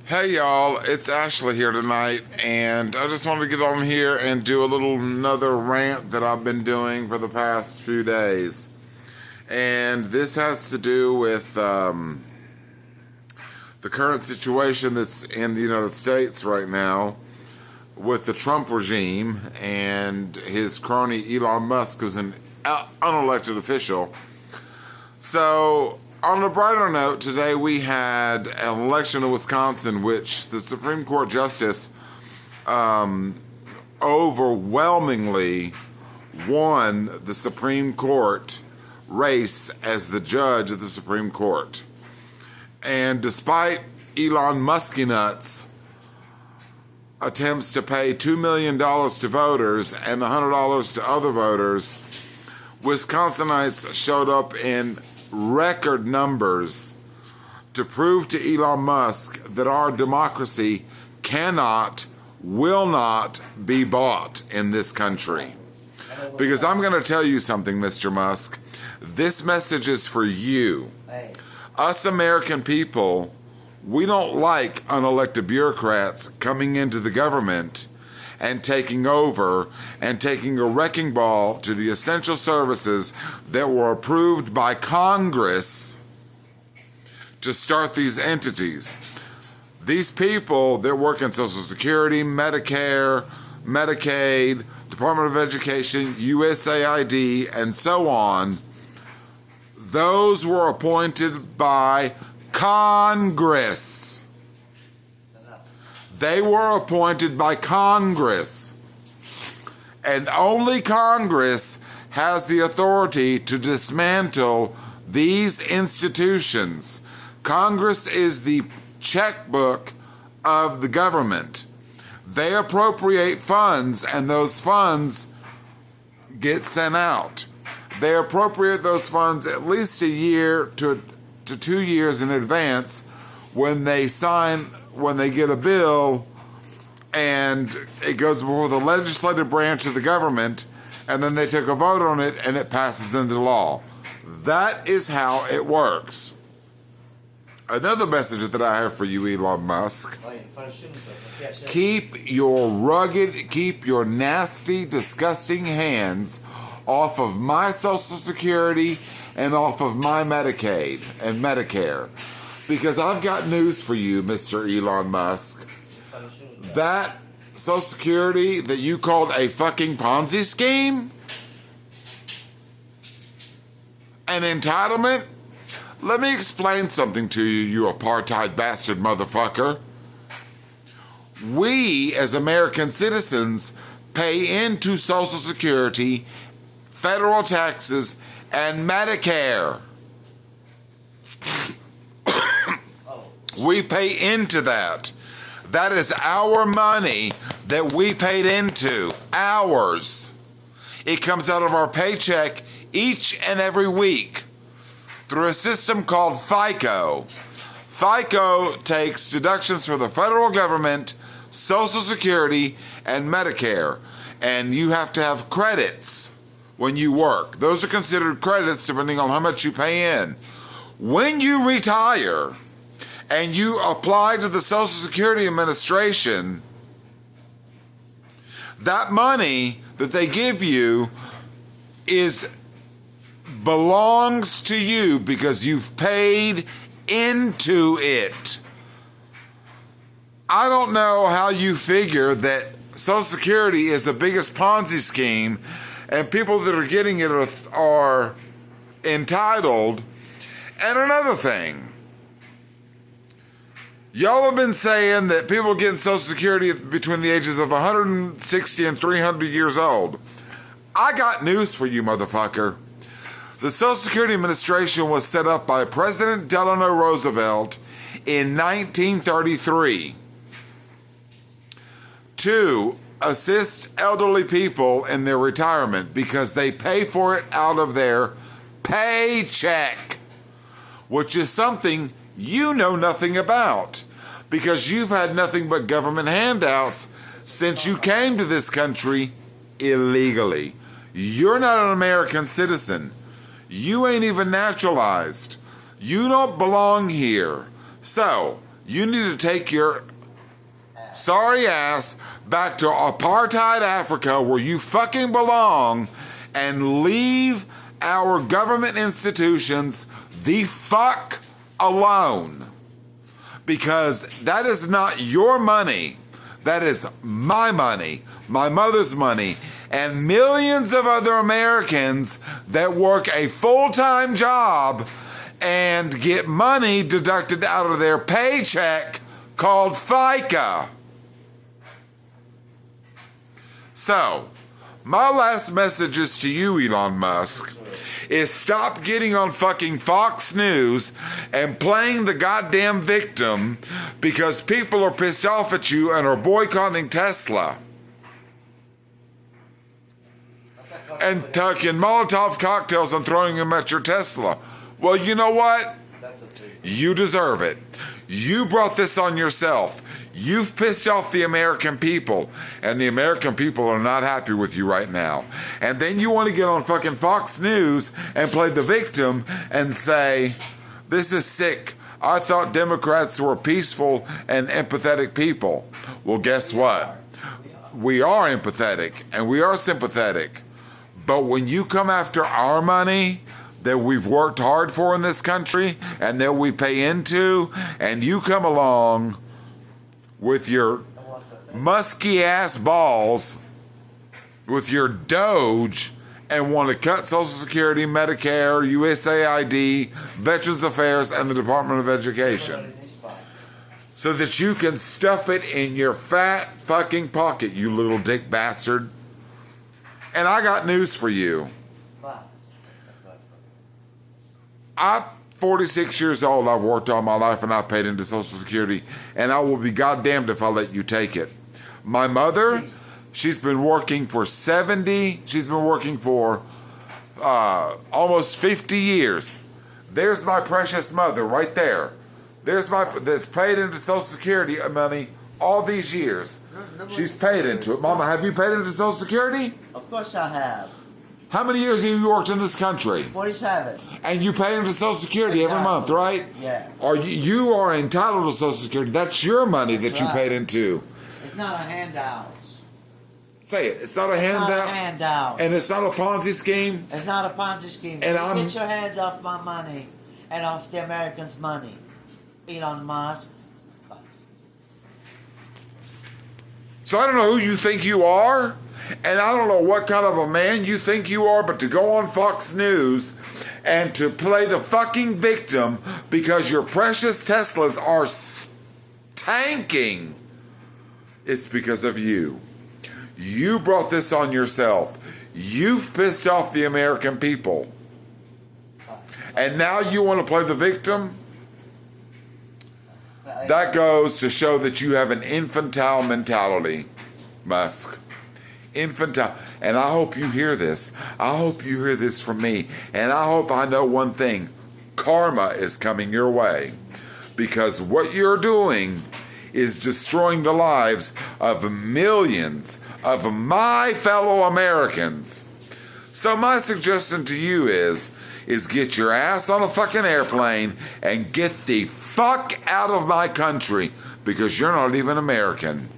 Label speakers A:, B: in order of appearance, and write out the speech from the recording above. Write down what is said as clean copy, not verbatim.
A: Hey y'all, it's Ashley here tonight, and I just wanted to get on here and do another rant that I've been doing for the past few days. And this has to do with the current situation that's in the United States right now with the Trump regime and his crony Elon Musk, who's an unelected official. So, on a brighter note, today we had an election in Wisconsin, which the Supreme Court Justice overwhelmingly won the Supreme Court race as the judge of the Supreme Court. And despite Elon Musky nuts attempts to pay $2 million to voters and $100 to other voters, Wisconsinites showed up in record numbers to prove to Elon Musk that our democracy will not be bought in this country. Because I'm going to tell you something, Mr. Musk. This message is for you. Us American people, we don't like unelected bureaucrats coming into the government and taking over and taking a wrecking ball to the essential services that were approved by Congress to start these entities. These people that work in Social Security, Medicare, Medicaid, Department of Education, USAID, and so on, those were appointed by Congress. They were appointed by Congress. And only Congress has the authority to dismantle these institutions. Congress is the checkbook of the government. They appropriate funds, and those funds get sent out. They appropriate those funds at least a year to 2 years in advance when they get a bill and it goes before the legislative branch of the government, and then they take a vote on it and it passes into law. That is how it works. Another message that I have for you, Elon Musk: keep your nasty, disgusting hands off of my Social Security and off of my Medicaid and Medicare. Because I've got news for you, Mr. Elon Musk. That Social Security that you called a fucking Ponzi scheme? An entitlement? Let me explain something to you, you apartheid bastard motherfucker. We, as American citizens, pay into Social Security, federal taxes, and Medicare. We pay into that. That is our money that we paid into. Ours. It comes out of our paycheck each and every week through a system called FICO. FICO takes deductions for the federal government, Social Security, and Medicare. And you have to have credits when you work. Those are considered credits depending on how much you pay in. When you retire and you apply to the Social Security Administration, that money that they give you belongs to you because you've paid into it. I don't know how you figure that Social Security is the biggest Ponzi scheme and people that are getting it are entitled. And another thing, y'all have been saying that people getting Social Security between the ages of 160 and 300 years old. I got news for you, motherfucker. The Social Security Administration was set up by President Delano Roosevelt in 1933 to assist elderly people in their retirement because they pay for it out of their paycheck, which is something you know nothing about because you've had nothing but government handouts since you came to this country illegally. You're not an American citizen. You ain't even naturalized. You don't belong here. So, You need to take your sorry ass back to apartheid Africa where you fucking belong and leave our government institutions the fuck alone. Because that is not your money. That is my money, my mother's money, and millions of other Americans that work a full-time job and get money deducted out of their paycheck called FICA. So, my last message is to you, Elon Musk, is stop getting on fucking Fox News and playing the goddamn victim because people are pissed off at you and are boycotting Tesla. And tucking Molotov cocktails and throwing them at your Tesla. Well, you know what? You deserve it. You brought this on yourself. You've pissed off the American people, and the American people are not happy with you right now. And then you want to get on fucking Fox News and play the victim and say, this is sick. I thought Democrats were peaceful and empathetic people. Well, guess what? We are empathetic and we are sympathetic. But when you come after our money that we've worked hard for in this country and that we pay into, and you come along with your musky ass balls, with your Doge, and want to cut Social Security, Medicare, USAID, Veterans Affairs, and the Department of Education, so that you can stuff it in your fat fucking pocket, you little dick bastard. And I got news for you. I'm 46 years old. I've worked all my life and I paid into Social Security, and I will be goddamned if I let you take it. My mother, she's been working for almost 50 years. There's my precious mother right there. That's paid into Social Security money all these years. She's paid into it. Mama, have you paid into Social Security?
B: Of course I have.
A: How many years have you worked in this country?
B: 47.
A: And you pay into Social Security every month, right?
B: Yeah.
A: You are entitled to Social Security. That's your money that you paid into.
B: It's not a handout.
A: Say it. It's not a handout.
B: Not a handout.
A: And it's not a Ponzi scheme.
B: It's not a Ponzi scheme. And get your hands off my money and off the Americans' money. Elon Musk.
A: So I don't know who you think you are, and I don't know what kind of a man you think you are, but to go on Fox News and to play the fucking victim because your precious Teslas are tanking, it's because of you. You brought this on yourself. You've pissed off the American people. And now you want to play the victim? That goes to show that you have an infantile mentality, Musk. Infantile. And I hope you hear this. I hope you hear this from me. And I hope I know one thing. Karma is coming your way. Because what you're doing is destroying the lives of millions of my fellow Americans. So my suggestion to you is get your ass on a fucking airplane and get the fuck out of my country, because you're not even American.